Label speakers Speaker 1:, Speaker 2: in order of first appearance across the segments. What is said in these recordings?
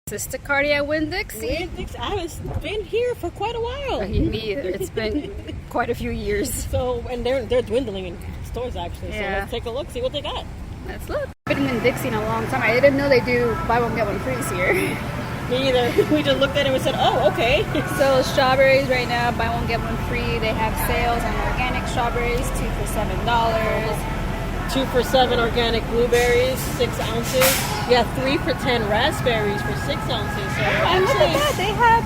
Speaker 1: Sister Cardi at Winn-Dixie.
Speaker 2: Winn-Dixie. I haven't been here for quite a while.
Speaker 1: Me either. It's been quite a few years.
Speaker 2: So, and they're dwindling in stores actually. So let's take a look, see what they got.
Speaker 1: Let's look. I've been in Winn-Dixie in a long time. I didn't know they do buy one get one frees here.
Speaker 2: Me either. We just looked at it and we said, oh, okay.
Speaker 1: So strawberries right now, buy one get one free. They have sales on organic strawberries, 2 for $7.
Speaker 2: 2 for $7 organic blueberries, 6 ounces. Yeah, 3 for $10 raspberries for 6 ounces. So
Speaker 1: and look at that, they have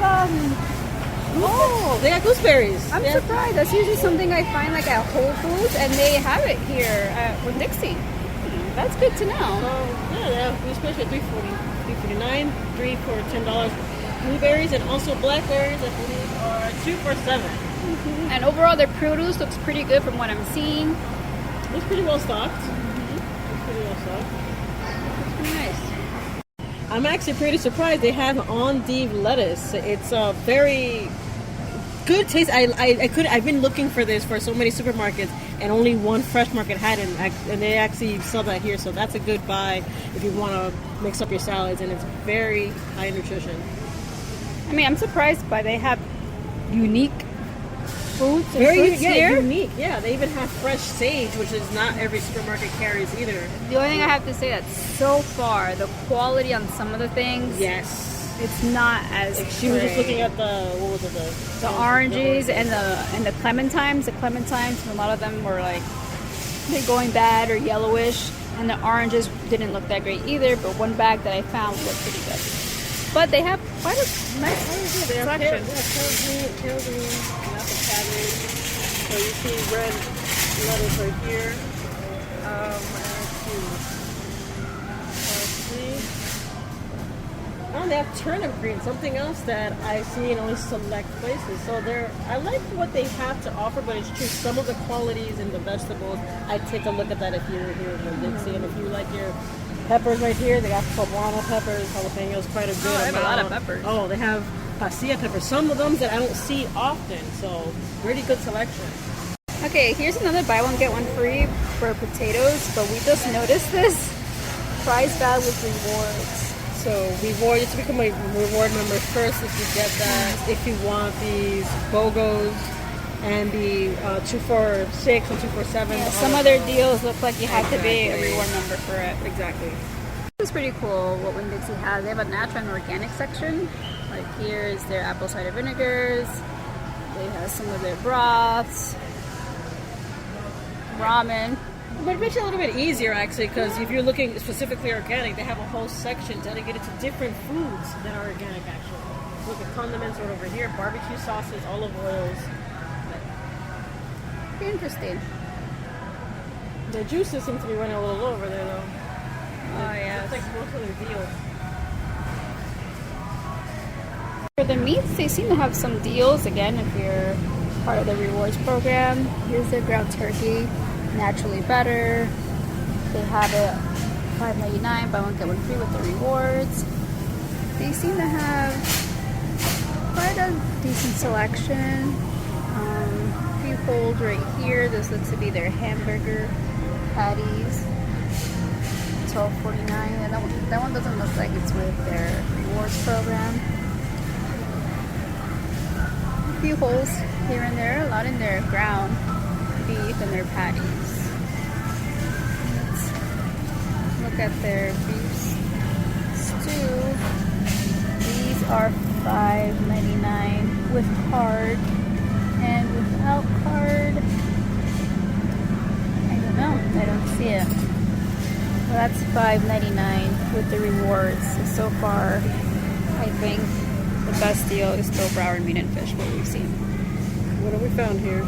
Speaker 2: they got gooseberries.
Speaker 1: I'm surprised. That's usually something I find like at Whole Foods, and they have it here at Winn-Dixie. That's good to know.
Speaker 2: So yeah, they have gooseberries for $3.49, 3 for $10. Blueberries and also blackberries, I believe, are 2 for $7.
Speaker 1: And overall, their produce looks pretty good from what I'm seeing.
Speaker 2: It's pretty well stocked. It's pretty well stocked.
Speaker 1: It's nice.
Speaker 2: I'm actually pretty surprised they have endive lettuce. It's a very good taste. I've been looking for this for so many supermarkets, and only one Fresh Market had it, and they actually sell that here. So that's a good buy if you want to mix up your salads, and it's very high in nutrition.
Speaker 1: I mean, I'm surprised by they have unique foods and
Speaker 2: Very
Speaker 1: fruits here.
Speaker 2: unique. Yeah, they even have fresh sage, which is not every supermarket carries either.
Speaker 1: The only thing I have to say that so far, the quality on some of the things,
Speaker 2: Yes,
Speaker 1: it's not as
Speaker 2: she was just looking at
Speaker 1: the oranges and the clementines. The clementines, a lot of them were like they're going bad or yellowish, and the oranges didn't look that great either. But one bag that I found looked pretty good. But they have quite a nice selection.
Speaker 2: Kale green, not the cabbage. So you see red lettuce right here. Oh, they have turnip green, something else that I see in only select places. So I like what they have to offer, but it's true. Some of the qualities in the vegetables, I take a look at that if you're here in Winn-Dixie, and if you like your peppers right here, they got poblano peppers, jalapenos, quite a good amount.
Speaker 1: They have a lot of peppers.
Speaker 2: Oh, they have pasilla peppers. Some of them that I don't see often, so really good selection.
Speaker 1: Okay, here's another buy one get one free for potatoes, but we just noticed this price bag with rewards.
Speaker 2: So reward, to become a reward member first, if you get that, if you want these BOGOs and the 2 for $6 and 2 for $7.
Speaker 1: Yeah, some of their deals look like you have to be a reward member for it.
Speaker 2: Exactly.
Speaker 1: This is pretty cool what Winn-Dixie has. They have a natural and organic section. Like here is their apple cider vinegars. They have some of their broths, ramen.
Speaker 2: But it makes it a little bit easier actually, because if you're looking specifically organic, they have a whole section dedicated to different foods that are organic actually. Look at condiments right over here, barbecue sauces, olive oils.
Speaker 1: Pretty interesting.
Speaker 2: The juices seem to be running a little low over there though.
Speaker 1: Oh yeah.
Speaker 2: It's like most of their deals.
Speaker 1: For the meats, they seem to have some deals. Again, if you're part of the rewards program, here's their ground turkey, naturally better. They have it $5.99, buy one get one free with the rewards. They seem to have quite a decent selection. Few holes right here. This looks to be their hamburger patties. $12.49. And that one doesn't look like it's with their rewards program. A few holes here and there, a lot in their ground beef and their patties. Let's look at their beef stew. These are $5.99 with card, and without card, I don't know, I don't see it. Well, that's $5.99 with the rewards. So far, I think the best deal is still Broward Meat and Fish, what we've seen.
Speaker 2: What have we found here?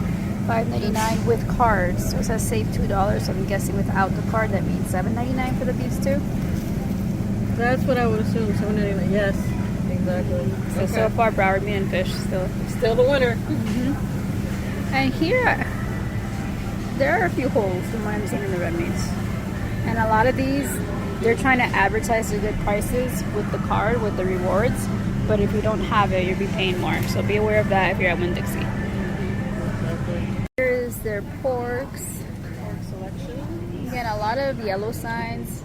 Speaker 1: $5.99 with cards. So it says save $2. So I'm guessing without the card, that means $7.99 for the beef stew.
Speaker 2: That's what I would assume. $7.99. Yes, exactly.
Speaker 1: So far, Broward Meat and Fish
Speaker 2: still the winner.
Speaker 1: And here, there are a few holes from what I'm seeing in the red meats. And a lot of these, they're trying to advertise the good prices with the card, with the rewards. But if you don't have it, you'll be paying more. So be aware of that if you're at Winn-Dixie. Here's their porks.
Speaker 2: Pork selection.
Speaker 1: Again, a lot of yellow signs.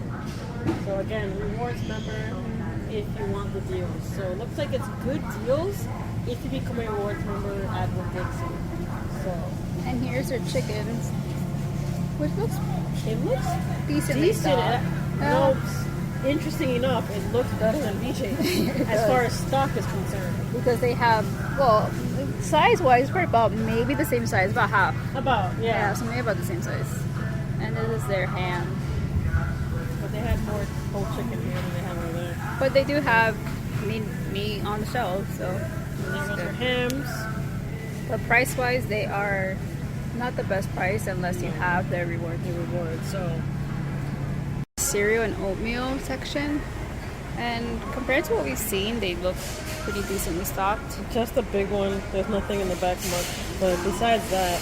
Speaker 2: So again, rewards member. if you want the deals. So it looks like it's good deals if you become a rewards member at Winn-Dixie. So,
Speaker 1: And here's their chickens, which looks
Speaker 2: it looks
Speaker 1: decently
Speaker 2: decent.
Speaker 1: stocked.
Speaker 2: No, interesting enough, it looks better than BJ's as far as stock is concerned.
Speaker 1: Because they have, well, size-wise, we're about maybe the same size, about half.
Speaker 2: About,
Speaker 1: Yeah, so maybe about the same size. And this is their ham.
Speaker 2: But they have more whole chicken here than they have over there.
Speaker 1: But they do have meat on the shelf, so.
Speaker 2: And there goes
Speaker 1: good.
Speaker 2: our hams.
Speaker 1: But price-wise, they are not the best price unless you have their reward.
Speaker 2: So
Speaker 1: Cereal and oatmeal section. And compared to what we've seen, they look pretty decently stocked.
Speaker 2: just a big one. There's nothing in the back much. But besides that,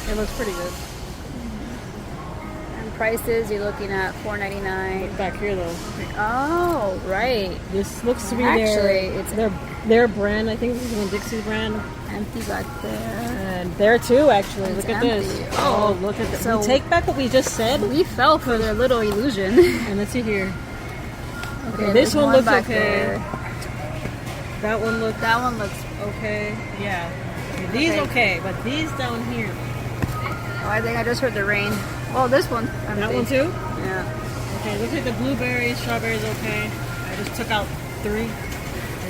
Speaker 2: it looks pretty good.
Speaker 1: And prices, you're looking at $4.99.
Speaker 2: Back here though.
Speaker 1: Oh, right.
Speaker 2: This looks to be
Speaker 1: Actually,
Speaker 2: their,
Speaker 1: it's
Speaker 2: their brand. I think this is Winn-Dixie brand.
Speaker 1: empty back there.
Speaker 2: And there too, actually.
Speaker 1: It's
Speaker 2: Look at
Speaker 1: empty.
Speaker 2: this.
Speaker 1: Oh,
Speaker 2: Look at this.
Speaker 1: so-
Speaker 2: We take back what we just said.
Speaker 1: We fell for their little illusion.
Speaker 2: And let's see here.
Speaker 1: Okay,
Speaker 2: This
Speaker 1: there's
Speaker 2: one looks
Speaker 1: back
Speaker 2: okay.
Speaker 1: there.
Speaker 2: That one looks
Speaker 1: That one looks.
Speaker 2: okay. Yeah. Okay, these okay, but these down here.
Speaker 1: Oh, I think I just heard the rain. Oh, this one.
Speaker 2: That
Speaker 1: empty.
Speaker 2: one too?
Speaker 1: Yeah.
Speaker 2: Okay, looks like the blueberries, strawberries okay. I just took out 3. And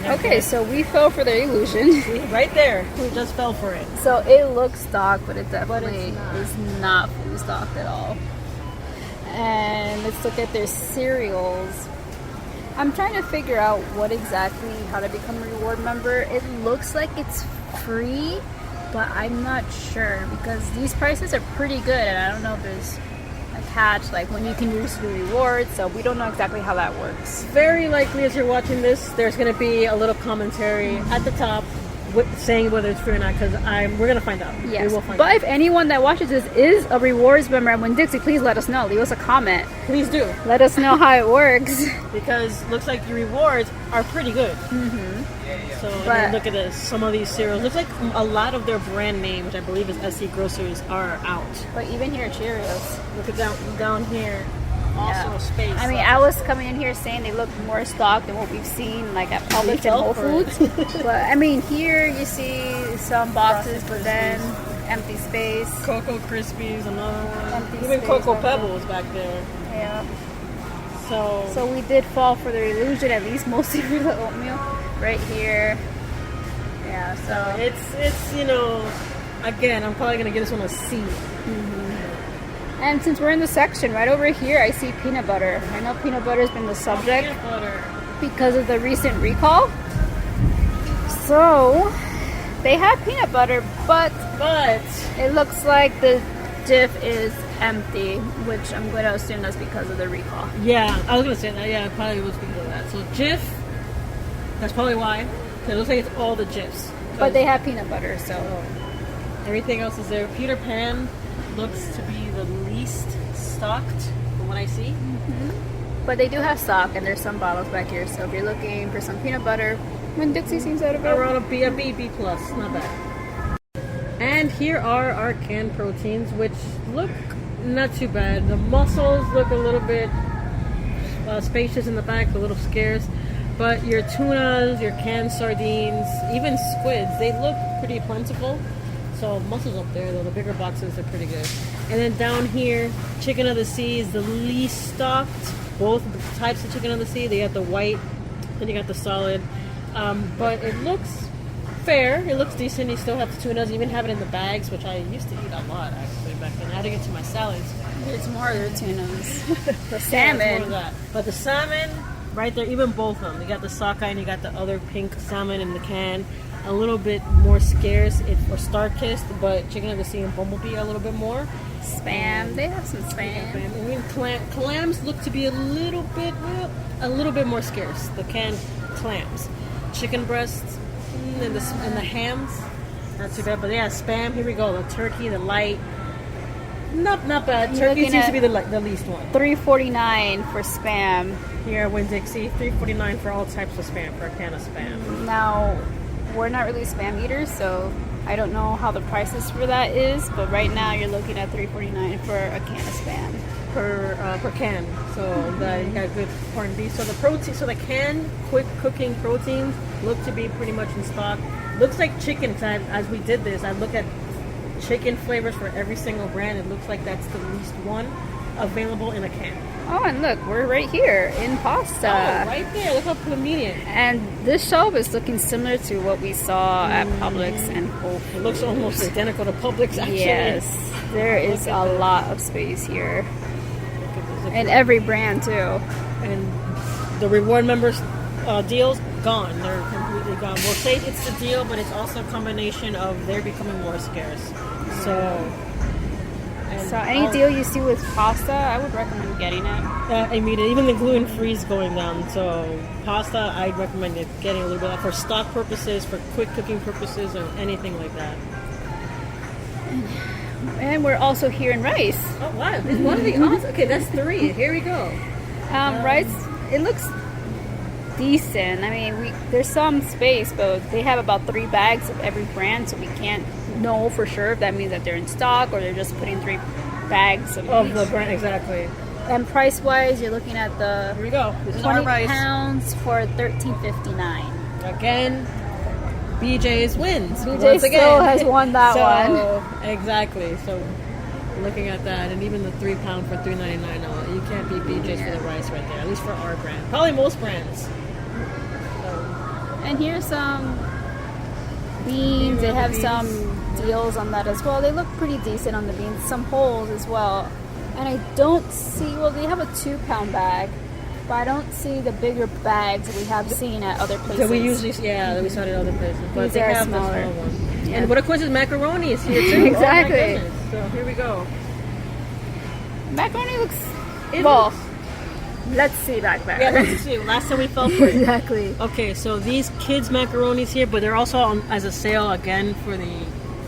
Speaker 2: they're
Speaker 1: Okay,
Speaker 2: good.
Speaker 1: so we fell for their illusion.
Speaker 2: See, right there. We just fell for it.
Speaker 1: So it looks stocked, but it definitely
Speaker 2: not.
Speaker 1: is not fully stocked at all. And let's look at their cereals. I'm trying to figure out what exactly, how to become a reward member. It looks like it's free, but I'm not sure because these prices are pretty good, and I don't know if there's a catch, like when you can use the rewards, so we don't know exactly how that works.
Speaker 2: Very likely as you're watching this, there's going to be a little commentary at the top saying whether it's free or not, because we're going to find out.
Speaker 1: Yes,
Speaker 2: We will find
Speaker 1: but
Speaker 2: out.
Speaker 1: if anyone that watches this is a rewards member at Winn-Dixie, please let us know. Leave us a comment.
Speaker 2: Please do,
Speaker 1: Let us know how it works.
Speaker 2: because looks like your rewards are pretty good. So and
Speaker 1: But-
Speaker 2: then look at this. Some of these cereals looks like a lot of their brand name, which I believe is SC Grocers, are out.
Speaker 1: But even here, Cheerios.
Speaker 2: Look at down here. Also
Speaker 1: Yeah.
Speaker 2: space.
Speaker 1: I mean, I was coming in here saying they look more stocked than what we've seen, like at Publix and
Speaker 2: fell
Speaker 1: Whole
Speaker 2: for it.
Speaker 1: Foods. But I mean, here you see some boxes, but then empty space.
Speaker 2: Cocoa Krispies, another one.
Speaker 1: Empty
Speaker 2: Even
Speaker 1: space
Speaker 2: Cocoa
Speaker 1: over there.
Speaker 2: Pebbles back there.
Speaker 1: Yeah.
Speaker 2: So
Speaker 1: So we did fall for the illusion, at least mostly for the oatmeal. Right here. Yeah. So
Speaker 2: it's again, I'm probably gonna give this one a C.
Speaker 1: and since we're in the section right over here, I see peanut butter. I know peanut butter has been the subject
Speaker 2: Peanut butter.
Speaker 1: because of the recent recall. So they have peanut butter, but
Speaker 2: But
Speaker 1: it looks like the diff is empty, which I'm going to assume that's because of the recall.
Speaker 2: yeah, I was gonna say that. Yeah, it probably was because of that. So Jif, that's probably why. It looks like it's all the Jifs.
Speaker 1: But they have peanut butter, so
Speaker 2: Everything else is there. Peter Pan looks to be the least stocked from what I see.
Speaker 1: but they do have stock, and there's some bottles back here. So if you're looking for some peanut butter, Winn-Dixie seems out of it.
Speaker 2: Around a B plus, not bad. And here are our canned proteins, which look not too bad. The mussels look a little bit spacious in the back, a little scarce. But your tunas, your canned sardines, even squids, they look pretty plentiful. So mussels up there, though, the bigger boxes are pretty good. And then down here, chicken of the sea is the least stocked. Both types of chicken of the sea. They got the white, and you got the solid. But it looks fair. It looks decent. You still have the tunas. You even have it in the bags, which I used to eat a lot actually back then. Adding it to my salads.
Speaker 1: There's more of their tunas. The
Speaker 2: Yeah, it's more of
Speaker 1: salmon.
Speaker 2: that. But the salmon, right there, even both of them. You got the sockeye and you got the other pink salmon in the can. A little bit more scarce for Star-Kissed, but chicken of the sea and bumblebee are a little bit more.
Speaker 1: Spam. They have some spam.
Speaker 2: I mean, clams look to be a little bit more scarce. The canned clams, chicken breasts, and the hams, not too bad. But yeah, spam. Here we go. The turkey, the light, not bad.
Speaker 1: You're
Speaker 2: Turkey
Speaker 1: looking
Speaker 2: seems
Speaker 1: at
Speaker 2: to be the least one.
Speaker 1: $3.49 for spam.
Speaker 2: Here at Winn-Dixie, $3.49 for all types of spam, for a can of spam.
Speaker 1: Now, we're not really spam eaters, so I don't know how the prices for that is, but right now you're looking at $3.49 for a can of spam.
Speaker 2: per can. So that you got good corned beef. So the protein, so the canned quick cooking proteins look to be pretty much in stock. Looks like chicken. As we did this, I look at chicken flavors for every single brand. It looks like that's the least one available in a can.
Speaker 1: Oh, and look, we're right here in pasta.
Speaker 2: Oh, right there. Look how convenient.
Speaker 1: And this shelf is looking similar to what we saw at Publix and Whole Foods.
Speaker 2: It looks almost identical to Publix, actually.
Speaker 1: Yes, there is a lot of space here. And every brand, too.
Speaker 2: And the reward members deals, gone. They're completely gone. We'll say it's the deal, but it's also a combination of they're becoming more scarce. So
Speaker 1: any deal you see with pasta, I would recommend getting it.
Speaker 2: I mean, even the gluten-free is going down. So pasta, I'd recommend it getting a little bit for stock purposes, for quick cooking purposes, or anything like that.
Speaker 1: And we're also here in rice.
Speaker 2: Oh wow! There's one of the okay, that's 3. Here we go.
Speaker 1: Rice, it looks decent. I mean, there's some space, but they have about 3 bags of every brand, so we can't know for sure if that means that they're in stock or they're just putting 3 bags of
Speaker 2: the brand. Exactly.
Speaker 1: And price wise, you're looking at the
Speaker 2: here we go. This is
Speaker 1: 20
Speaker 2: our rice.
Speaker 1: pounds for $13.59.
Speaker 2: Again, BJ's wins.
Speaker 1: BJ still has won that one.
Speaker 2: Exactly. So looking at that, and even the 3 pound for $3.99, you can't beat BJ's for the rice right there. At least for our brand. Probably most brands.
Speaker 1: And here's some beans. They have some deals on that as well. They look pretty decent on the beans. Some holes as well. And I don't see, well, they have a 2 pound bag, but I don't see the bigger bags that we have seen at other places.
Speaker 2: That we usually, that we saw it at other places. But
Speaker 1: These
Speaker 2: they
Speaker 1: are
Speaker 2: have
Speaker 1: smaller.
Speaker 2: the small one.
Speaker 1: Yeah.
Speaker 2: And what of course is macaroni is here too.
Speaker 1: Exactly.
Speaker 2: Oh my goodness. So here we go.
Speaker 1: Macaroni looks,
Speaker 2: It
Speaker 1: well,
Speaker 2: looks-
Speaker 1: let's see back there.
Speaker 2: Yeah, let's see. Last time we fell for it.
Speaker 1: Exactly.
Speaker 2: Okay, so these kids macaronis here, but they're also on as a sale again for the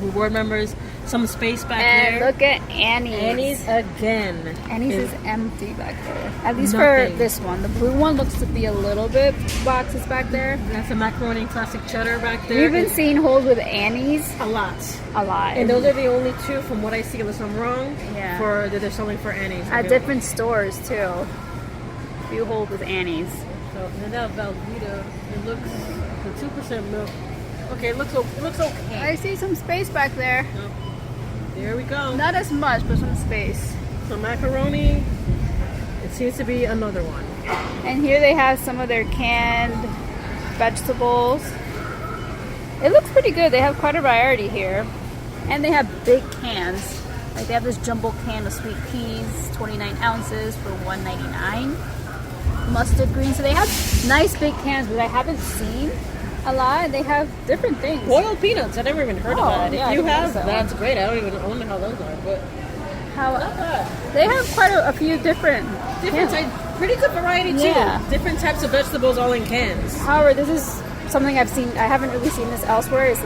Speaker 2: reward members. Some space back
Speaker 1: And
Speaker 2: there.
Speaker 1: look at Annie's.
Speaker 2: Annie's again.
Speaker 1: Annie's is empty back there. At least
Speaker 2: Nothing.
Speaker 1: for this one. The blue one looks to be a little bit boxes back there.
Speaker 2: That's a macaroni classic cheddar back there.
Speaker 1: We've been seeing holes with Annie's
Speaker 2: a lot.
Speaker 1: a lot.
Speaker 2: And those are the only 2 from what I see, unless I'm wrong,
Speaker 1: Yeah.
Speaker 2: for that they're selling for Annie's.
Speaker 1: at different stores too. A few holes with Annie's.
Speaker 2: So and that Velveeta, it looks the 2% milk. Okay, it looks okay.
Speaker 1: I see some space back there.
Speaker 2: So, there we go.
Speaker 1: Not as much, but some space.
Speaker 2: So macaroni, it seems to be another one.
Speaker 1: And here they have some of their canned vegetables. It looks pretty good. They have quite a variety here. And they have big cans. Like they have this jumbo can of sweet peas, 29 ounces for $1.99. Mustard green. So they have nice big cans, but I haven't seen a lot. They have different things.
Speaker 2: Boiled peanuts. I never even heard of that.
Speaker 1: yeah,
Speaker 2: If you
Speaker 1: I
Speaker 2: have,
Speaker 1: think so.
Speaker 2: that's great. I wonder how those are, but
Speaker 1: How
Speaker 2: not bad.
Speaker 1: they have quite a few different
Speaker 2: Different
Speaker 1: cans.
Speaker 2: type, pretty good variety too.
Speaker 1: Yeah.
Speaker 2: Different types of vegetables all in cans.
Speaker 1: However, this is something I've seen. I haven't really seen this elsewhere. Is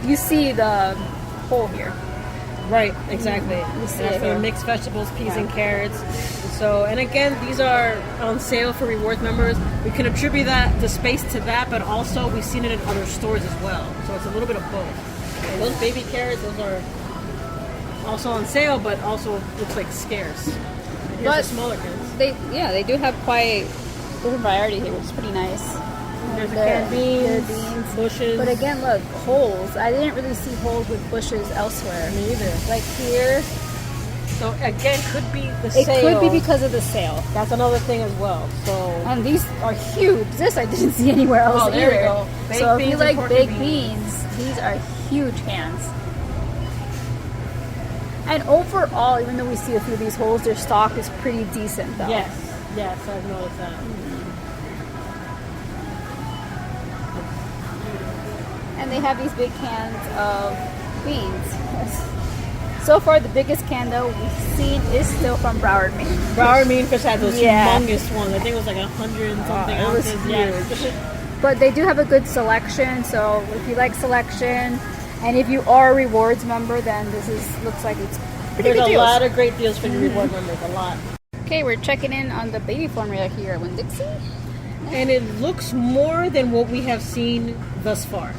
Speaker 1: you see the hole here.
Speaker 2: Right, exactly.
Speaker 1: You see
Speaker 2: That's
Speaker 1: it
Speaker 2: for
Speaker 1: here.
Speaker 2: mixed vegetables, peas,
Speaker 1: Yeah.
Speaker 2: and carrots. So, and again, these are on sale for rewards members. We can attribute the space to that, but also we've seen it in other stores as well. So it's a little bit of both. And those baby carrots, those are also on sale, but also looks like scarce. Here's
Speaker 1: But-
Speaker 2: the smaller cans.
Speaker 1: They do have quite different variety here, which is pretty nice.
Speaker 2: There's the
Speaker 1: Their-
Speaker 2: canned beans,
Speaker 1: their beans.
Speaker 2: bushes.
Speaker 1: But again, look, holes. I didn't really see holes with bushes elsewhere.
Speaker 2: Me either.
Speaker 1: Like here,
Speaker 2: So again, could be the
Speaker 1: it
Speaker 2: sale.
Speaker 1: could be because of the sale.
Speaker 2: That's another thing as well. So
Speaker 1: And these are huge. This I didn't see anywhere else
Speaker 2: Oh, there we
Speaker 1: either.
Speaker 2: go. Baked
Speaker 1: So if
Speaker 2: beans
Speaker 1: you
Speaker 2: and
Speaker 1: like
Speaker 2: porky
Speaker 1: baked
Speaker 2: beans.
Speaker 1: beans, these are huge cans. And overall, even though we see a few of these holes, their stock is pretty decent though.
Speaker 2: yes, I've noticed that.
Speaker 1: And they have these big cans of beans. So far, the biggest can though we've seen is still from Broward, Maine.
Speaker 2: Broward Maine Fish had those
Speaker 1: Yeah.
Speaker 2: humongous ones. I think it was like 100 and something
Speaker 1: it was
Speaker 2: ounces.
Speaker 1: huge.
Speaker 2: Yeah.
Speaker 1: But they do have a good selection, so if you like selection, and if you are a rewards member, then looks like it's pretty
Speaker 2: There's
Speaker 1: good
Speaker 2: a
Speaker 1: deals.
Speaker 2: lot of great deals for your reward members. A lot.
Speaker 1: Okay, we're checking in on the baby formula here at Winn-Dixie.
Speaker 2: And it looks more than what we have seen thus far.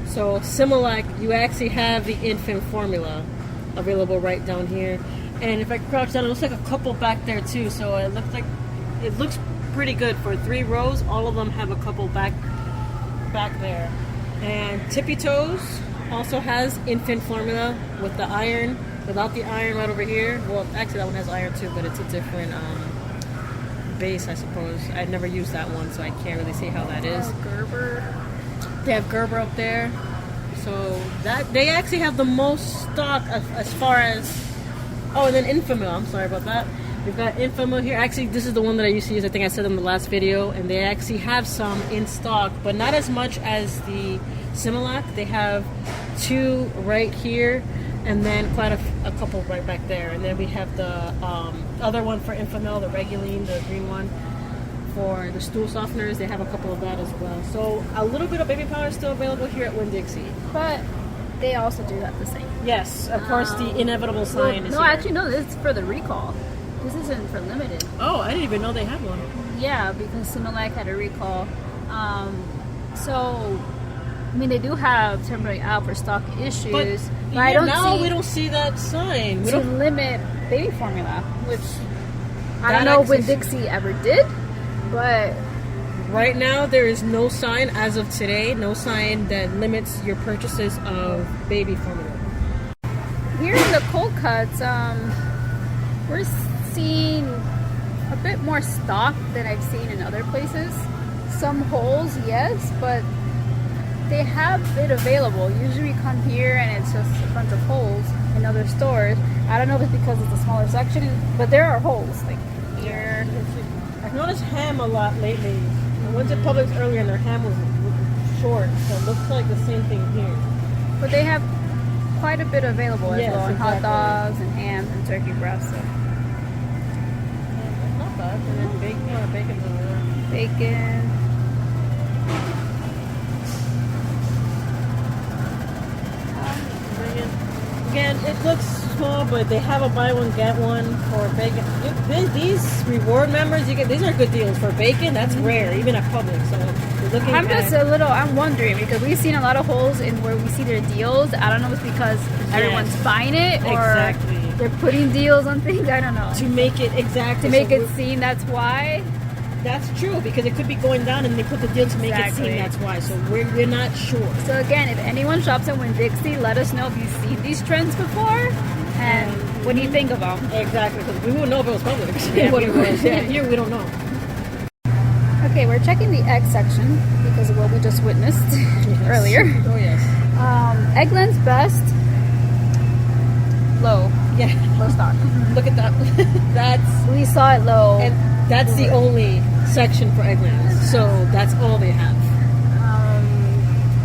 Speaker 2: So Similac, you actually have the infant formula available right down here. And if I crouch down, it looks like a couple back there too. So it looks pretty good for 3 rows. All of them have a couple back there. And Tippy Toes also has infant formula with the iron, without the iron right over here. Well, actually that one has iron too, but it's a different base, I suppose. I've never used that one, so I can't really see how that is.
Speaker 1: Gerber.
Speaker 2: They have Gerber up there. So that they actually have the most stock as far as... Oh, and then Infamil. I'm sorry about that. We've got Infamil here. Actually, this is the one that I used to use. I think I said in the last video. And they actually have some in stock, but not as much as the Similac. They have 2 right here, and then quite a couple right back there. And then we have the other one for Infamil, the Reguline, the green one. For the stool softeners, they have a couple of that as well. So a little bit of baby powder is still available here at Winn-Dixie.
Speaker 1: But they also do have the same.
Speaker 2: Yes, of course, the inevitable sign is
Speaker 1: no,
Speaker 2: here.
Speaker 1: actually, no, this is for the recall. This isn't for limited.
Speaker 2: Oh, I didn't even know they had one.
Speaker 1: Yeah, because Similac had a recall. So, I mean, they do have temporary out for stock issues. But I don't see
Speaker 2: we don't see that sign. We
Speaker 1: to
Speaker 2: don't
Speaker 1: limit baby formula, which I don't know when Dixie ever did, but
Speaker 2: right now there is no sign as of today, no sign that limits your purchases of baby formula.
Speaker 1: Here in the cold cuts, we're seeing a bit more stock than I've seen in other places. Some holes, yes, but they have it available. Usually we come here and it's just a bunch of holes in other stores. I don't know if it's because it's a smaller section, but there are holes like here.
Speaker 2: I've noticed ham a lot lately. I went to Publix earlier and their ham was short, so it looks like the same thing here.
Speaker 1: But they have quite a bit available as well, and
Speaker 2: exactly.
Speaker 1: hot dogs and hams and turkey breasts. So.
Speaker 2: Yeah, not bad. And then bacon, bacon's over there.
Speaker 1: Bacon.
Speaker 2: Again, it looks small, but they have a buy one get one for bacon. These reward members, you get these are good deals for bacon. That's rare, even at Publix. So you're looking
Speaker 1: I'm wondering because we've seen a lot of holes in where we see their deals. I don't know if it's because everyone's buying it or they're putting deals on things. I don't know.
Speaker 2: To make it
Speaker 1: to make it seem that's why.
Speaker 2: That's true because it could be going down and they put the deal to make it seem that's why. So we're not sure.
Speaker 1: So again, if anyone shops at Winn-Dixie, let us know if you've seen these trends before and what do you think of them.
Speaker 2: Exactly, because we wouldn't know if it was Publix. What it was. Yeah, here we don't know.
Speaker 1: Okay, we're checking the egg section because of what we just witnessed earlier.
Speaker 2: Oh yes.
Speaker 1: Eggland's best. Low.
Speaker 2: Yeah.
Speaker 1: Low stock.
Speaker 2: Look at that.
Speaker 1: We saw it low.
Speaker 2: And that's the only section for Egglands. So that's all they have.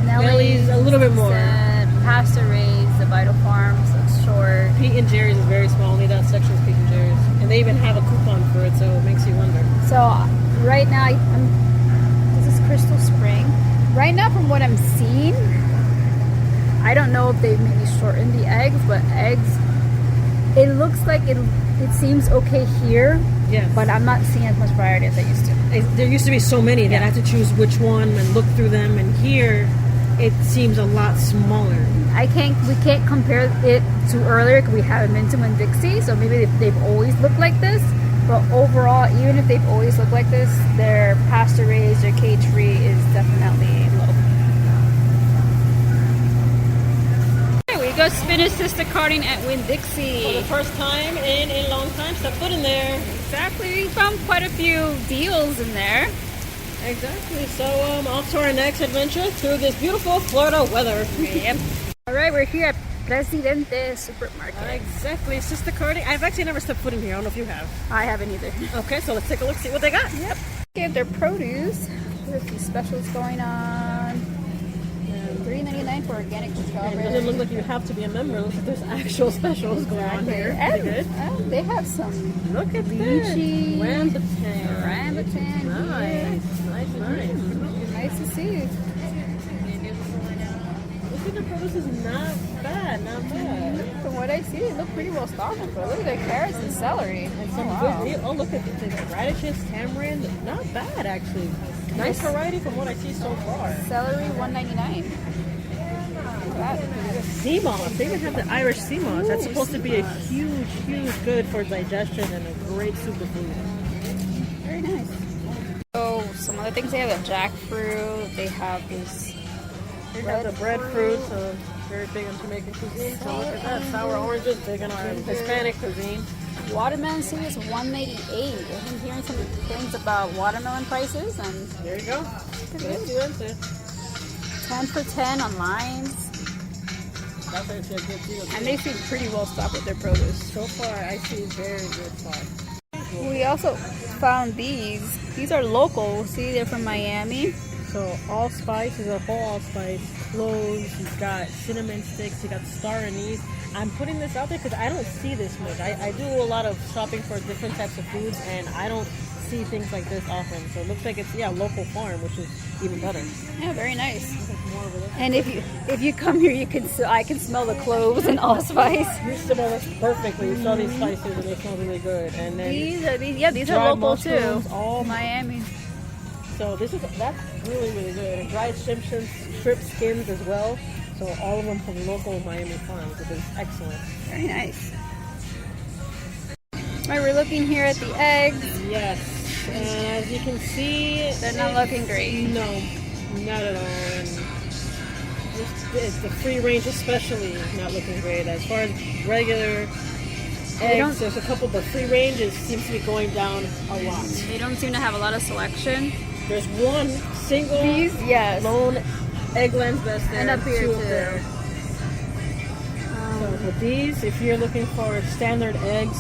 Speaker 2: Nellie's a little bit more.
Speaker 1: Pasture raised, the Vital Farms, it's short.
Speaker 2: Pete and Jerry's is very small. Only that section is Pete and Jerry's. And they even have a coupon for it, so it makes you wonder.
Speaker 1: So right now, this is Crystal Spring. Right now, from what I'm seeing, I don't know if they've maybe shortened the eggs, but eggs, it looks like it seems okay here.
Speaker 2: Yes.
Speaker 1: But I'm not seeing as much variety as I used to.
Speaker 2: There used to be so many that I had to choose which one and look through them. And here, it seems a lot smaller.
Speaker 1: We can't compare it to earlier because we haven't been to Winn-Dixie, so maybe they've always looked like this. But overall, even if they've always looked like this, their pasture raised, their cage-free is definitely low. We just finished sister carting at Winn-Dixie.
Speaker 2: For the first time in a long time, step foot in there.
Speaker 1: Exactly. We found quite a few deals in there.
Speaker 2: Exactly. So off to our next adventure through this beautiful Florida weather.
Speaker 1: Yep. All right, we're here at Presidente Supermarket.
Speaker 2: Exactly. Sister carting. I've actually never stepped foot in here. I don't know if you have.
Speaker 1: I haven't either.
Speaker 2: Okay, so let's take a look, see what they got.
Speaker 1: Yep. Okay, their produce. There's these specials going on. $3.99 for organic strawberries.
Speaker 2: It doesn't look like you have to be a member. It looks like there's actual specials going on here.
Speaker 1: And they have some
Speaker 2: look at
Speaker 1: lychee,
Speaker 2: rambutan. Nice.
Speaker 1: Nice to see.
Speaker 2: Look at the produce is not bad.
Speaker 1: From what I see, they look pretty well stocked. But look at the carrots and celery.
Speaker 2: And some good. Look at the radishes, tamarind. Not bad actually. Nice variety from what I see so far.
Speaker 1: Celery, $1.99.
Speaker 2: Sea moss. They even have the Irish sea moss. That's supposed to be a huge, huge good for digestion and a great superfood.
Speaker 1: Very nice. So some other things they have a jackfruit. They have this.
Speaker 2: They have the breadfruit, so very big on Jamaican cuisine. So look at that. Sour oranges, big on our Hispanic cuisine.
Speaker 1: Watermelon seed is $1.88. I've been hearing some things about watermelon prices, and
Speaker 2: There you go.
Speaker 1: 10 for 10 on limes.
Speaker 2: That's actually a good deal.
Speaker 1: And they seem pretty well stocked with their produce.
Speaker 2: So far, I see very good stock.
Speaker 1: We also found these. These are local. See, they're from Miami.
Speaker 2: So allspice is a whole allspice. Cloves, you've got cinnamon sticks, you got star anise. I'm putting this out there because I don't see this much. I do a lot of shopping for different types of foods, and I don't see things like this often. So it looks like it's local farm, which is even better.
Speaker 1: Yeah, very nice.
Speaker 2: More over there.
Speaker 1: And if you come here, I can smell the cloves and allspice.
Speaker 2: You smell this perfectly. You saw these spices and they smell really good. And then
Speaker 1: These are
Speaker 2: dried
Speaker 1: local too.
Speaker 2: mushrooms, all
Speaker 1: Miami.
Speaker 2: So that's really, really good. And dried shrimp skins as well. So all of them from local Miami farms, which is excellent.
Speaker 1: Very nice. All right, we're looking here at the eggs.
Speaker 2: Yes. And as you can see,
Speaker 1: They're not looking great.
Speaker 2: No, not at all. And the free range especially is not looking great. As far as regular eggs, there's a couple, but free range seems to be going down a lot.
Speaker 1: They don't seem to have a lot of selection.
Speaker 2: There's one single lone egg lens that's there.
Speaker 1: And up here
Speaker 2: two
Speaker 1: too.
Speaker 2: Up there. So with these, if you're looking for standard eggs,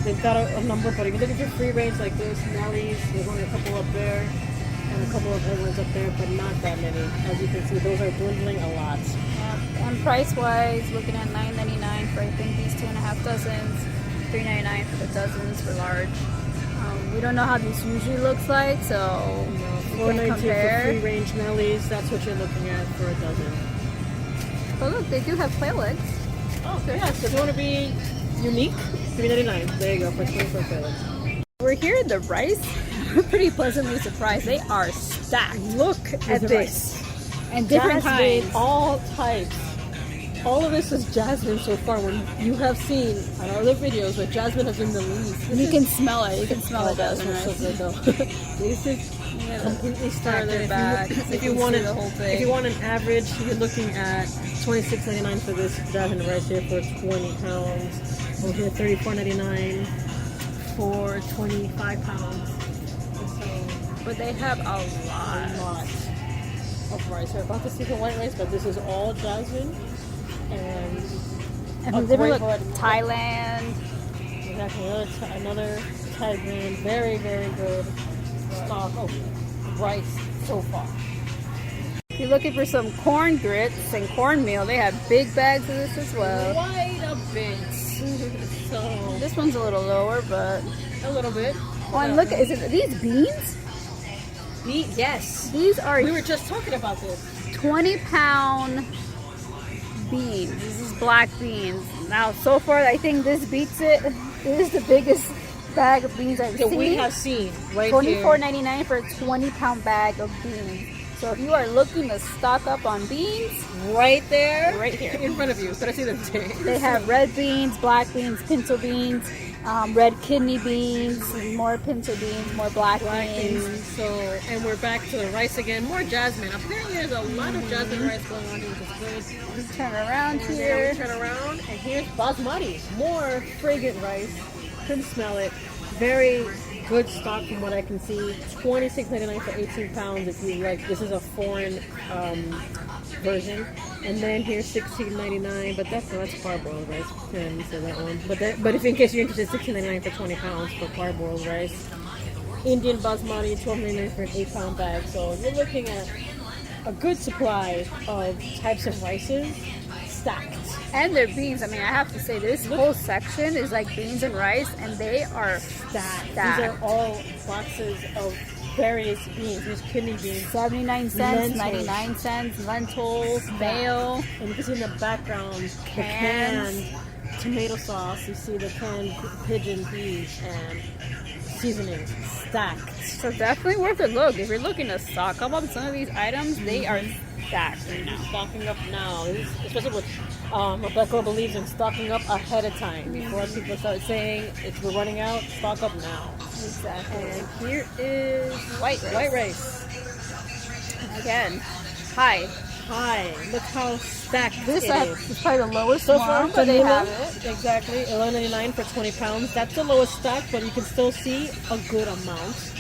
Speaker 2: they've got a number, but if you're looking for free range like this, Nelly's, there's only a couple up there, and a couple of egg lens up there, but not that many. As you can see, those are dwindling a lot.
Speaker 1: And price-wise, looking at $9.99 for I think these 2.5 dozens, $3.99 for the dozens for large. We don't know how this usually looks like, so we can
Speaker 2: $4.19
Speaker 1: compare.
Speaker 2: for free range Nelly's. That's what you're looking at for a dozen.
Speaker 1: Oh look, they do have quail eggs.
Speaker 2: Oh, yeah. So if you want to be unique, $3.99. There you go for 24 quail eggs.
Speaker 1: We're here at the rice. We're pretty pleasantly surprised. They are stacked. Look at this. And different
Speaker 2: Jasmine,
Speaker 1: kinds.
Speaker 2: all types. All of this is jasmine so far. When you have seen on our other videos where jasmine has been the least.
Speaker 1: You can smell it. You can smell the jasmine rice.
Speaker 2: So good though. This is completely standard. If you want
Speaker 1: the whole thing.
Speaker 2: If you want an average, you're looking at $26.99 for this jasmine rice here for 20 pounds. Over here, $34.99 for 25 pounds. So,
Speaker 1: But they have a lot.
Speaker 2: of rice. We're about to see the white rice, but this is all jasmine. And
Speaker 1: from different Thailand.
Speaker 2: exactly another Thailand. Very, very good stock of rice so far.
Speaker 1: If you're looking for some corn grits and cornmeal, they have big bags of this as well.
Speaker 2: Quite a bit. So
Speaker 1: This one's a little lower, but
Speaker 2: a little bit.
Speaker 1: oh, and look, is it these beans?
Speaker 2: Yes.
Speaker 1: These are
Speaker 2: We were just talking about this.
Speaker 1: 20-pound beans. This is black beans. Now, so far, I think this beats it. This is the biggest bag of beans I've
Speaker 2: That
Speaker 1: seen.
Speaker 2: we have seen right
Speaker 1: $24.99 for a 20-pound bag of beans. So if you are looking to stock up on beans,
Speaker 2: here. Right there.
Speaker 1: right here.
Speaker 2: In front of you. So I see them today.
Speaker 1: They have red beans, black beans, pinto beans, red kidney beans, more pinto beans, more black beans.
Speaker 2: So, and we're back to the rice again. More jasmine. Apparently there's a lot of jasmine rice going on here, which is good.
Speaker 1: Let's turn around
Speaker 2: And
Speaker 1: here.
Speaker 2: then we turn around, and here's basmati. More fragrant rice. Couldn't smell it. Very good stock from what I can see. $26.99 for 18 pounds if you like. This is a foreign version. And then here's $16.99, but that's parboiled rice. Can't say that one. But if in case you're interested, $16.99 for 20 pounds for parboiled rice. Indian basmati, $12.99 for an 8-pound bag. So you're looking at a good supply of types of rices stacked.
Speaker 1: And their beans. I mean, I have to say, this whole section is like beans and rice, and they are
Speaker 2: Stacked.
Speaker 1: stacked.
Speaker 2: These are all boxes of various beans. There's kidney beans.
Speaker 1: 79 cents,
Speaker 2: Lentils.
Speaker 1: 99 cents, lentils, mayo.
Speaker 2: And you can see in the background
Speaker 1: Cans.
Speaker 2: the canned tomato sauce. You see the canned pigeon peas and seasonings stacked.
Speaker 1: So definitely worth a look. If you're looking to stock up on some of these items, they are stacked right now.
Speaker 2: Stocking up now, especially with Rebecca believes in stocking up ahead of time before people start saying if we're running out, stock up now.
Speaker 1: Exactly.
Speaker 2: And here is
Speaker 1: White
Speaker 2: rice.
Speaker 1: Again, hi.
Speaker 2: Hi, look how stacked
Speaker 1: This
Speaker 2: it is.
Speaker 1: is probably the lowest
Speaker 2: So
Speaker 1: one,
Speaker 2: far,
Speaker 1: but they
Speaker 2: vanilla,
Speaker 1: have it.
Speaker 2: exactly, $11.99 for 20 pounds. That's the lowest stack, but you can still see a good amount.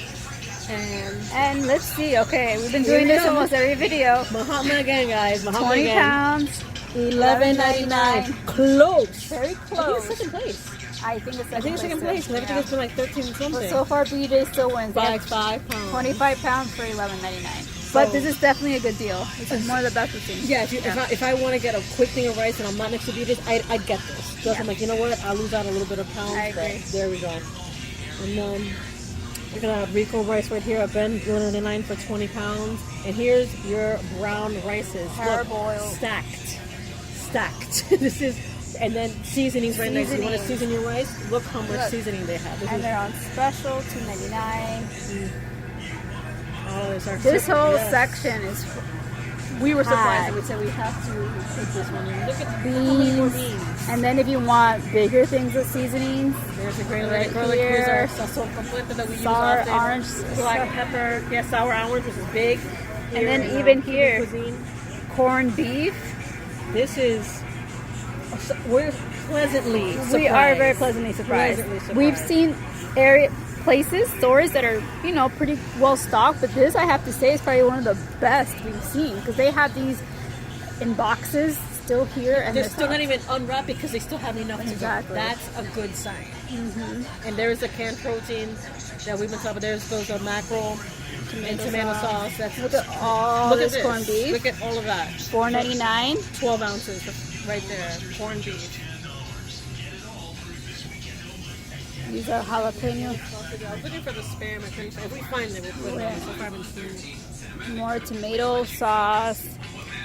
Speaker 1: And let's see. Okay, we've been doing this almost every video.
Speaker 2: Mahatma again, guys. Mahatma
Speaker 1: 20
Speaker 2: again.
Speaker 1: pounds.
Speaker 2: $11.99. Close.
Speaker 1: Very
Speaker 2: I think
Speaker 1: close.
Speaker 2: it's second place.
Speaker 1: I think it's
Speaker 2: Second place.
Speaker 1: too.
Speaker 2: Everything has been like 13
Speaker 1: But
Speaker 2: something.
Speaker 1: so far, BJ still wins. They have
Speaker 2: 5 pounds.
Speaker 1: 25 pounds for $11.99. But this is definitely a good deal. This is one of the best we've seen.
Speaker 2: Yeah, if I want to get a quick thing of rice and I'm not next to BJ's, I'd get this. Just I'm like, you know what? I'll lose out a little bit of pounds.
Speaker 1: I agree.
Speaker 2: But there we go. And then look at that Rico rice right here. I've been $11.99 for 20 pounds. And here's your brown rices.
Speaker 1: Parboiled.
Speaker 2: Stacked. This is, and then seasonings right next. You want to season your rice? Look how much seasoning they have.
Speaker 1: And they're on special, $2.99.
Speaker 2: Oh,
Speaker 1: This whole section is.
Speaker 2: We were surprised. We said we have to take this one. And look at how many more beans.
Speaker 1: And then if you want bigger things with seasonings,
Speaker 2: There's a great
Speaker 1: right
Speaker 2: garlic
Speaker 1: here.
Speaker 2: sazon completo that we use
Speaker 1: Sour
Speaker 2: often.
Speaker 1: orange,
Speaker 2: Black pepper. Yeah, sour orange, which is big.
Speaker 1: And then
Speaker 2: Here in,
Speaker 1: even
Speaker 2: Cuban
Speaker 1: here.
Speaker 2: cuisine.
Speaker 1: corned beef.
Speaker 2: This is. We're pleasantly surprised.
Speaker 1: We are very pleasantly surprised. We've seen stores that are, pretty well stocked, but this, I have to say, is probably one of the best we've seen because they have these in boxes still here, and
Speaker 2: they're still not even unwrapped because they still have enough to go. That's a good sign. And there's the canned protein that we've been talking about. There's those mackerel and tomato sauce.
Speaker 1: Look at all this corned beef.
Speaker 2: Look at all of that.
Speaker 1: $4.99.
Speaker 2: 12 ounces right there. Corned beef.
Speaker 1: These are jalapeno.
Speaker 2: I was looking for the spam. If we find them, we'll put them. So far I haven't seen.
Speaker 1: More tomato sauce.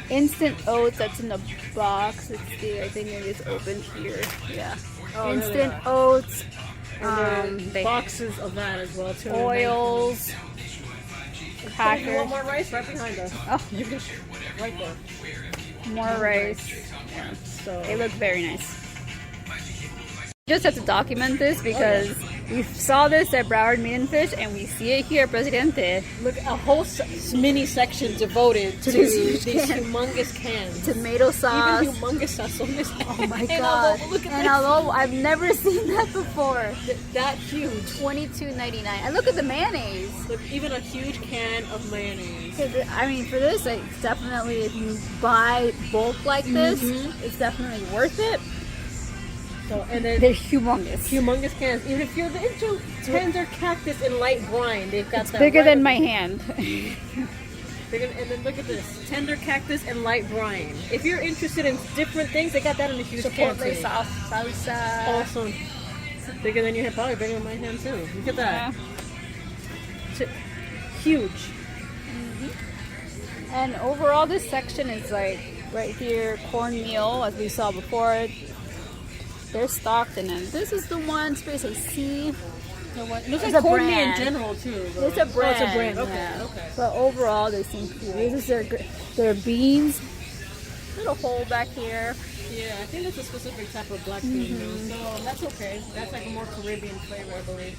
Speaker 1: Instant oats, that's in the box. Let's see, I think it is open here. Yeah. Instant oats.
Speaker 2: And boxes of that as well, too.
Speaker 1: Oils.
Speaker 2: Packers. You want more rice? Right behind us.
Speaker 1: Oh,
Speaker 2: right there.
Speaker 1: more rice. Yeah.
Speaker 2: So
Speaker 1: They look very nice. Just have to document this because we saw this at Broward Meat and Fish and we see it here at Presidente.
Speaker 2: Look, a whole mini section devoted to these humongous cans.
Speaker 1: Tomato sauce.
Speaker 2: Even humongous sazones.
Speaker 1: Oh my god. Although I've never seen that before.
Speaker 2: That huge.
Speaker 1: $22.99. And look at the mayonnaise.
Speaker 2: Look, even a huge can of mayonnaise.
Speaker 1: I mean, for this, it's definitely, if you buy bulk like this, it's definitely worth it.
Speaker 2: So, and then
Speaker 1: they're humongous.
Speaker 2: Humongous cans. Even if you're into tender cactus in light brine, they've got that.
Speaker 1: Bigger than my hand.
Speaker 2: And then look at this. Tender cactus and light brine. If you're interested in different things, they got that in a huge can too.
Speaker 1: Sauce, salsa.
Speaker 2: Awesome. Bigger than your hand, probably bigger than my hand too. Look at that. Yeah. Huge.
Speaker 1: And overall, this section is like right here, cornmeal, as we saw before. They're stocked, and then this is the one space I see.
Speaker 2: It looks like cornmeal in general too.
Speaker 1: It's a brand.
Speaker 2: Oh, it's a brand. Okay,
Speaker 1: yeah.
Speaker 2: okay.
Speaker 1: But overall, they seem cool. This is their beans. Little hole back here.
Speaker 2: Yeah, I think that's a specific type of black bean. So that's okay. That's like a more Caribbean flavor, I believe.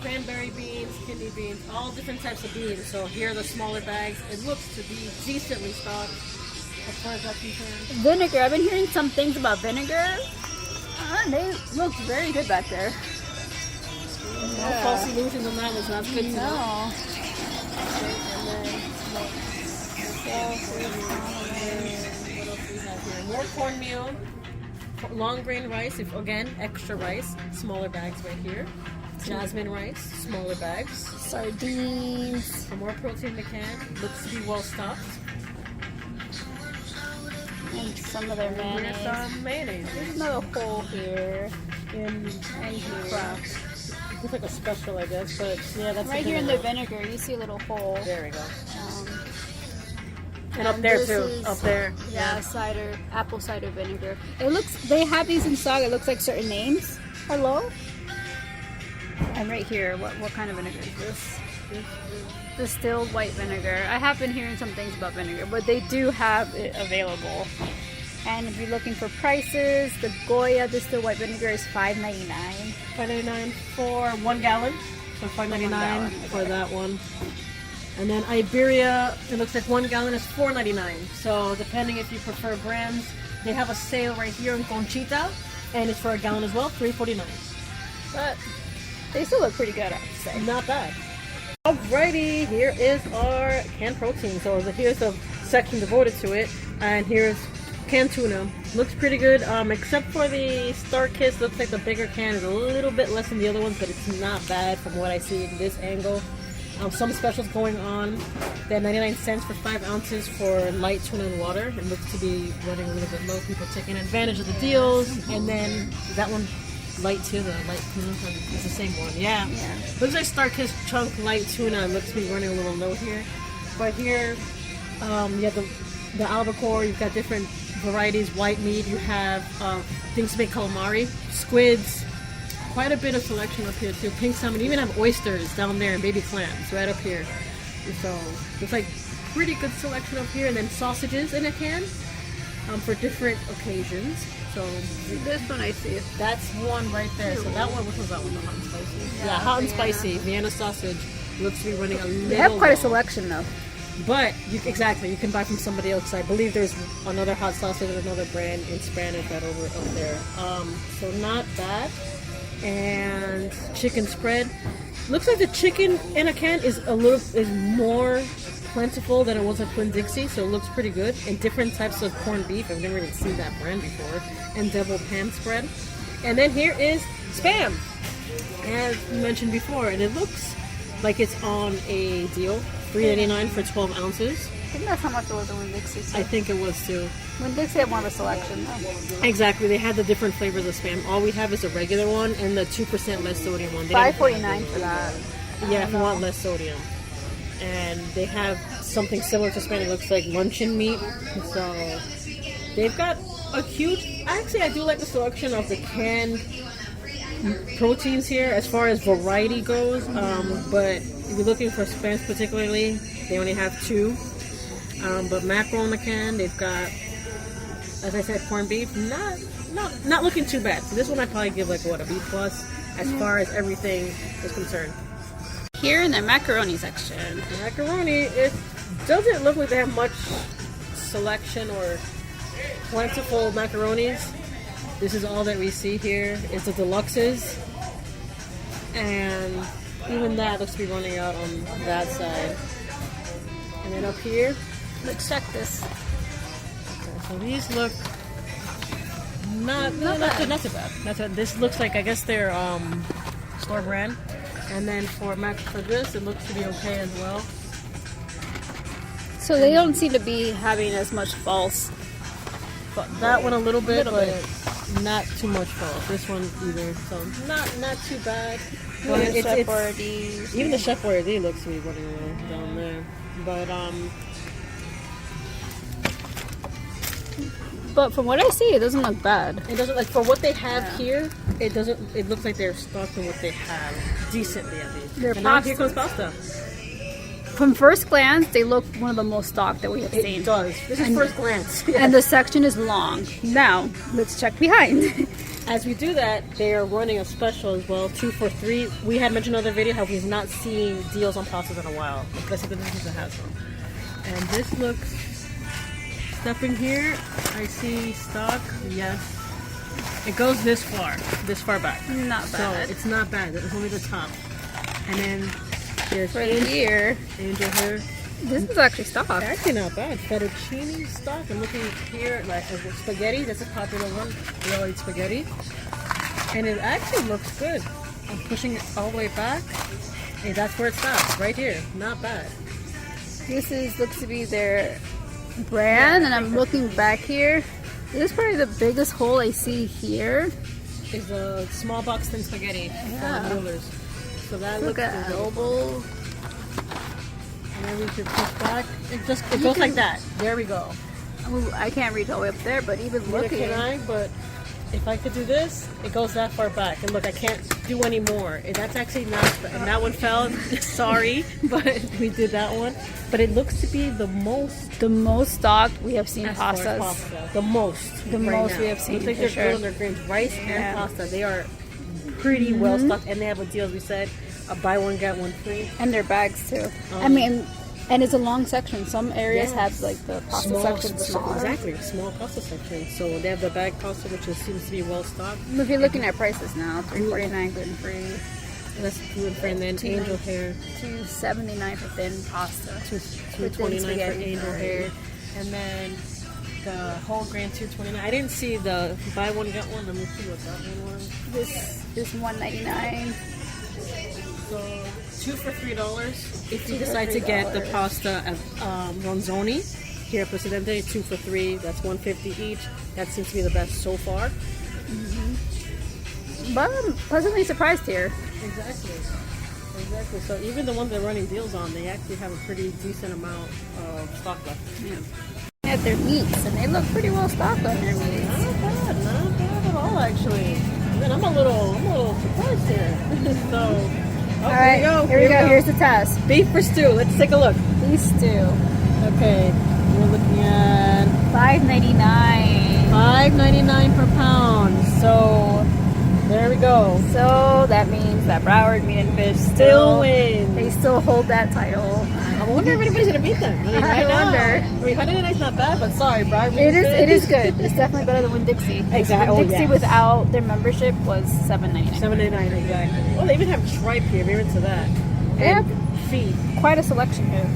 Speaker 2: Cranberry beans, kidney beans, all different types of beans. So here are the smaller bags. It looks to be decently stocked as far as that's concerned.
Speaker 1: Vinegar. I've been hearing some things about vinegar. They look very good back there.
Speaker 2: No false illusions on that one, so that's good to know. More cornmeal, long grain rice, again, extra rice, smaller bags right here. Jasmine rice, smaller bags.
Speaker 1: Sardines.
Speaker 2: For more protein in the can, looks to be well stocked.
Speaker 1: And some of their mayonnaise. There's another hole here.
Speaker 2: And here. It's like a special, I guess, but yeah, that's
Speaker 1: right here in the vinegar. You see a little hole.
Speaker 2: There we go. And up there
Speaker 1: this
Speaker 2: too.
Speaker 1: is-
Speaker 2: Up there.
Speaker 1: Yeah, cider, apple cider vinegar. It looks, they have these in stock. It looks like certain names are low. And right here, what kind of vinegar is this? Distilled white vinegar. I have been hearing some things about vinegar, but they do have it available. And if you're looking for prices, the Goya distilled white vinegar is $5.99.
Speaker 2: $5.99 for 1 gallon. So $5.99 for that one. And then Iberia, it looks like 1 gallon is $4.99. So depending if you prefer brands, they have a sale right here on Conchita, and it's for a gallon as well, $3.49.
Speaker 1: But they still look pretty good, I would say.
Speaker 2: Not bad. Alrighty, here is our canned protein. So here's a section devoted to it, and here's canned tuna. Looks pretty good, except for the Star Kiss. Looks like the bigger can is a little bit less than the other ones, but it's not bad from what I see in this angle. Some specials going on. They have 99 cents for 5 ounces for light tuna and water. It looks to be running a little bit low. People taking advantage of the deals. And then that one, light too, the light tuna, it's the same one. Yeah. Looks like Star Kiss chunk light tuna. It looks to be running a little low here. But here, you have the albacore. You've got different varieties. White meat. You have things to make calamari, squids. Quite a bit of selection up here too. Pink salmon. You even have oysters down there and baby clams right up here. So looks like pretty good selection up here. And then sausages in a can for different occasions. So
Speaker 1: This one I see.
Speaker 2: that's one right there. So that one, which was that one? The hot and spicy. Yeah, hot and spicy Vienna sausage looks to be running a little.
Speaker 1: They have quite a
Speaker 2: low.
Speaker 1: selection though.
Speaker 2: But exactly, you can buy from somebody else. I believe there's another hot sausage with another brand in Spanish right over up there. So not bad. And chicken spread. Looks like the chicken in a can is more plentiful than it was at Winn-Dixie, so it looks pretty good. And different types of corned beef. I've never even seen that brand before. And deviled ham spread. And then here is Spam, as mentioned before, and it looks like it's on a deal. $3.89 for 12 ounces.
Speaker 1: I think that's how much it was in Winn-Dixie.
Speaker 2: I think it was too.
Speaker 1: Winn-Dixie had more of a selection though.
Speaker 2: Exactly, they had the different flavors of Spam. All we have is a regular one and the 2% less sodium one. They didn't-
Speaker 1: $5.49 for that.
Speaker 2: Yeah, if you want less sodium. And they have something similar to Spam. It looks like luncheon meat. So they've got a huge. Actually, I do like the selection of the canned proteins here as far as variety goes. But if you're looking for Spam particularly, they only have 2. But mackerel in the can, they've got, as I said, corned beef. Not looking too bad. So this one I'd probably give like what, a B plus as far as everything is concerned.
Speaker 1: Here in the macaroni section.
Speaker 2: Macaroni, it doesn't look like they have much selection or plentiful macaronis. This is all that we see here. It's the deluxes, and even that looks to be running out on that side. And then up here,
Speaker 1: Let's check this.
Speaker 2: so these look not too bad. Not too bad. This looks like, I guess they're store brand. And then for this, it looks to be okay as well.
Speaker 1: So they don't seem to be having as much false.
Speaker 2: But that one a little bit,
Speaker 1: Little
Speaker 2: but
Speaker 1: bit.
Speaker 2: not too much false. This one either, so not too bad.
Speaker 1: But
Speaker 2: But
Speaker 1: even
Speaker 2: even the Chef Boyardee looks to be running a little down there.
Speaker 1: But from what I see, it doesn't look bad.
Speaker 2: It doesn't, like, for what they have here, it doesn't. It looks like they're stocking what they have decently at least.
Speaker 1: Their
Speaker 2: And now here
Speaker 1: pasta.
Speaker 2: comes pasta.
Speaker 1: From first glance, they look one of the most stocked that we have
Speaker 2: It
Speaker 1: seen.
Speaker 2: does. This is first glance.
Speaker 1: And the section is long. Now, let's check behind.
Speaker 2: As we do that, they are running a special as well, 2 for $3. We had mentioned in another video how we've not seen deals on pastas in a while. Let's see the business that has them. And this looks, stepping here, I see stock, yes. It goes this far back.
Speaker 1: Not bad.
Speaker 2: So it's not bad, it's only the top. And then there's
Speaker 1: For the year,
Speaker 2: angel hair.
Speaker 1: this is actually stocked.
Speaker 2: Actually not bad. Fettuccine stock. I'm looking here like spaghetti. That's a popular one. We all eat spaghetti. And it actually looks good. I'm pushing it all the way back. Hey, that's where it stops. Right here. Not bad.
Speaker 1: This looks to be their brand, and I'm looking back here. This is probably the biggest hole I see here.
Speaker 2: Is a small box thin spaghetti from Miller's. So that
Speaker 1: Look
Speaker 2: looks
Speaker 1: at
Speaker 2: good.
Speaker 1: elbow.
Speaker 2: And then we should push back. It goes like that. There we go.
Speaker 1: I can't reach all the way up there, but even
Speaker 2: Neither
Speaker 1: looking.
Speaker 2: can I, but if I could do this, it goes that far back. And look, I can't do any more. And that's actually not, and that one fell. Sorry, but we did that one. But it looks to be the most
Speaker 1: stocked we have seen
Speaker 2: as far as
Speaker 1: pastas.
Speaker 2: pasta. The most
Speaker 1: The
Speaker 2: right
Speaker 1: most
Speaker 2: now.
Speaker 1: we have seen,
Speaker 2: Looks like
Speaker 1: for
Speaker 2: they're
Speaker 1: sure.
Speaker 2: good on their grains. Rice
Speaker 1: Yeah.
Speaker 2: and pasta. They are pretty well stocked. And they have a deal, as we said, a buy one, get one free.
Speaker 1: And their bags too. I mean, and it's a long section. Some areas
Speaker 2: Yes.
Speaker 1: have like the pasta section smaller.
Speaker 2: Exactly, small pasta section. So they have the bag pasta, which seems to be well stocked.
Speaker 1: If you're looking at prices now, $3.49 gluten free,
Speaker 2: That's good for, and then angel hair,
Speaker 1: $2.79 for thin pasta,
Speaker 2: $2.29 for
Speaker 1: spaghetti.
Speaker 2: angel hair, and then the whole grain $2.29. I didn't see the buy one get one. Let me see what that one was.
Speaker 1: This is $1.99.
Speaker 2: So 2 for $3 if you
Speaker 1: 2 for
Speaker 2: decide to get the
Speaker 1: $3.
Speaker 2: pasta at Ronzoni here at Presidente. 2 for $3. That's $1.50 each. That seems to be the best so far.
Speaker 1: But I'm pleasantly surprised here.
Speaker 2: Exactly. So even the ones they're running deals on, they actually have a pretty decent amount of stock left.
Speaker 1: Yeah. At their meats, and they look pretty well stocked on their meats.
Speaker 2: Not bad at all, actually. Man, I'm a little surprised here. So,
Speaker 1: All right, here we go. Here's the test.
Speaker 2: Beef for stew. Let's take a look.
Speaker 1: Beef stew,
Speaker 2: Okay, we're looking at
Speaker 1: $5.99.
Speaker 2: $5.99 per pound. So there we go.
Speaker 1: So that means that Broward Meat and Fish
Speaker 2: Still win.
Speaker 1: They still hold that title.
Speaker 2: I wonder if anybody's gonna beat them.
Speaker 1: I wonder.
Speaker 2: I mean, $199 not bad, but sorry, Brian.
Speaker 1: It is good. It's definitely better than Winn-Dixie.
Speaker 2: Exactly. Oh,
Speaker 1: Winn-Dixie
Speaker 2: yes.
Speaker 1: without their membership was $7.99.
Speaker 2: $7.99 exactly. Well, they even have tripe here. If you're into that.
Speaker 1: They
Speaker 2: And
Speaker 1: have
Speaker 2: feet.
Speaker 1: quite a selection here.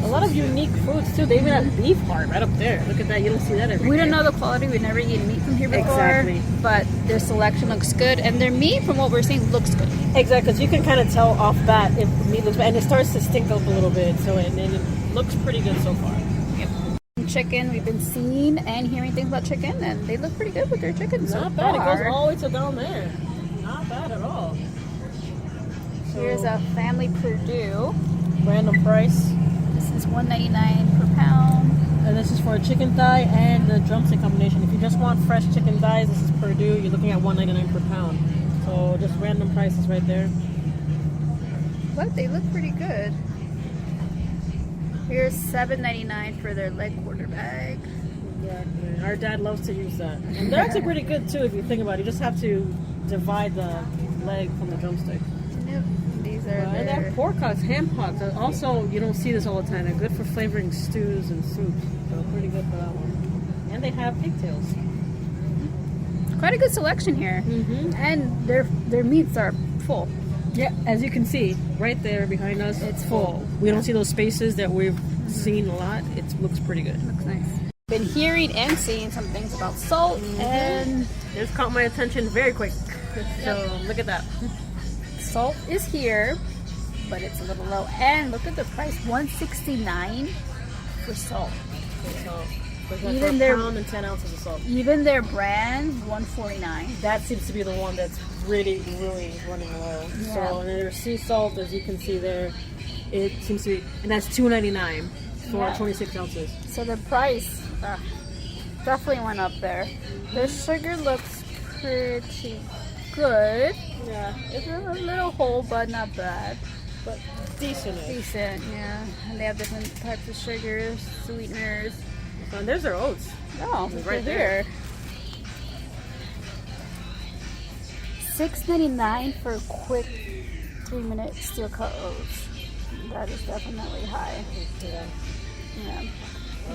Speaker 2: A lot of unique foods too. They even have beef heart right up there. Look at that. You don't see that every
Speaker 1: We
Speaker 2: day.
Speaker 1: don't know the quality. We've never eaten meat from here before.
Speaker 2: Exactly.
Speaker 1: But their selection looks good, and their meat, from what we're seeing, looks good.
Speaker 2: Exactly, because you can kind of tell off that if the meat looks bad, and it starts to stink up a little bit. So and it looks pretty good so far.
Speaker 1: Yep. Chicken, we've been seeing and hearing things about chicken, and they look pretty good with their chicken so
Speaker 2: Not bad.
Speaker 1: far.
Speaker 2: It goes all the way to down there. Not bad at all. So,
Speaker 1: Here's a family Purdue.
Speaker 2: random price.
Speaker 1: This is $1.99 per pound.
Speaker 2: And this is for a chicken thigh and the drumstick combination. If you just want fresh chicken thighs, this is Purdue. You're looking at $1.99 per pound. So just random prices right there.
Speaker 1: But they look pretty good. Here's $7.99 for their leg quarter bag.
Speaker 2: Exactly. Our dad loves to use that. And they're actually pretty good too if you think about it. You just have to divide the leg from the drumstick.
Speaker 1: Yep. These are
Speaker 2: And they
Speaker 1: their...
Speaker 2: have pork hocks, ham hocks. Also, you don't see this all the time. They're good for flavoring stews and soups. So pretty good for that one. And they have pigtails.
Speaker 1: Quite a good selection here.
Speaker 2: Mm-hmm.
Speaker 1: And their meats are full.
Speaker 2: Yeah, as you can see, right there behind us,
Speaker 1: It's full.
Speaker 2: We don't see those spaces that we've seen a lot. It looks pretty good.
Speaker 1: Looks nice. Been hearing and seeing some things about salt, and
Speaker 2: This caught my attention very quick. So look at that.
Speaker 1: salt is here, but it's a little low. And look at the price, $1.69 for salt.
Speaker 2: So
Speaker 1: Even
Speaker 2: even
Speaker 1: their-
Speaker 2: pound and 10 ounces of salt.
Speaker 1: Even their brand, $1.49.
Speaker 2: That seems to be the one that's really running low.
Speaker 1: Yeah.
Speaker 2: So and their sea salt, as you can see there, it seems to be, and that's $2.99 for
Speaker 1: Yeah.
Speaker 2: 26 ounces.
Speaker 1: So the price definitely went up there. Their sugar looks pretty good.
Speaker 2: Yeah,
Speaker 1: It's a little whole, but not bad.
Speaker 2: but decent.
Speaker 1: Decent, yeah. And they have different types of sugars, sweeteners.
Speaker 2: And there's their oats.
Speaker 1: Oh,
Speaker 2: It's
Speaker 1: right
Speaker 2: right
Speaker 1: here. $6.99 for a quick 3-minute steel cut oats. That is definitely high. Yeah.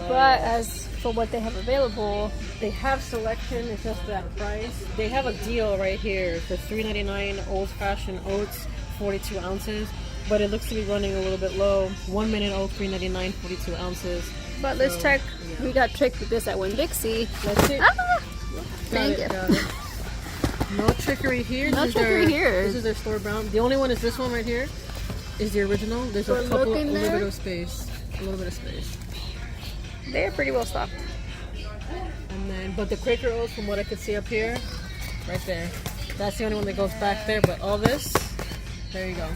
Speaker 1: But as for what they have available,
Speaker 2: They have selection, it's just that price. They have a deal right here for $3.99 old-fashioned oats, 42 ounces. But it looks to be running a little bit low. 1 minute oat, $3.99, 42 ounces.
Speaker 1: but let's
Speaker 2: So,
Speaker 1: check.
Speaker 2: yeah.
Speaker 1: We got tricked with this at Winn-Dixie.
Speaker 2: Let's see.
Speaker 1: Ah! Thank you.
Speaker 2: Got it. No trickery here.
Speaker 1: No
Speaker 2: This is
Speaker 1: trickery here.
Speaker 2: This is their store brown. The only one is this one right here. Is the original. There's
Speaker 1: So
Speaker 2: a couple,
Speaker 1: look in
Speaker 2: a little
Speaker 1: there.
Speaker 2: bit of space. A little bit of space.
Speaker 1: They are pretty well stocked.
Speaker 2: And then, but the Quaker Oats, from what I could see up here, right there. That's the only one that goes back there. But all this, there you go.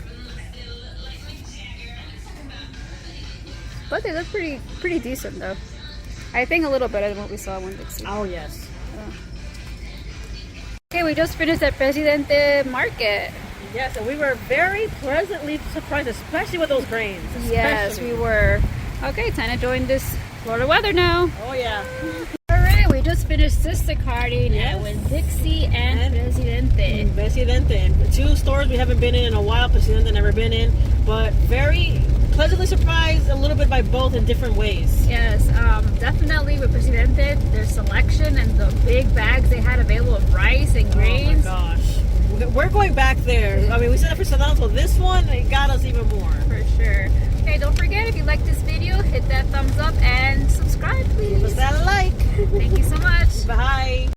Speaker 1: But they look pretty decent though. I think a little better than what we saw in Winn-Dixie.
Speaker 2: Oh yes.
Speaker 1: Okay, we just finished at Presidente Market.
Speaker 2: Yes, and we were very pleasantly surprised, especially with those grains.
Speaker 1: Yes, we were. Okay, time to join this Florida weather now.
Speaker 2: Oh yeah.
Speaker 1: Alright, we just finished sister carding
Speaker 2: Yes.
Speaker 1: at Winn-Dixie and Presidente.
Speaker 2: Presidente. Two stores we haven't been in a while. Presidente never been in, but very pleasantly surprised a little bit by both in different ways.
Speaker 1: Yes, definitely with Presidente, their selection and the big bags they had available of rice and grains.
Speaker 2: Oh my gosh. We're going back there. I mean, we said it for Sedano, so this one, it got us even more.
Speaker 1: For sure. Okay, don't forget, if you like this video, hit that thumbs up and subscribe, please.
Speaker 2: Give us that like.
Speaker 1: Thank you so much.
Speaker 2: Bye.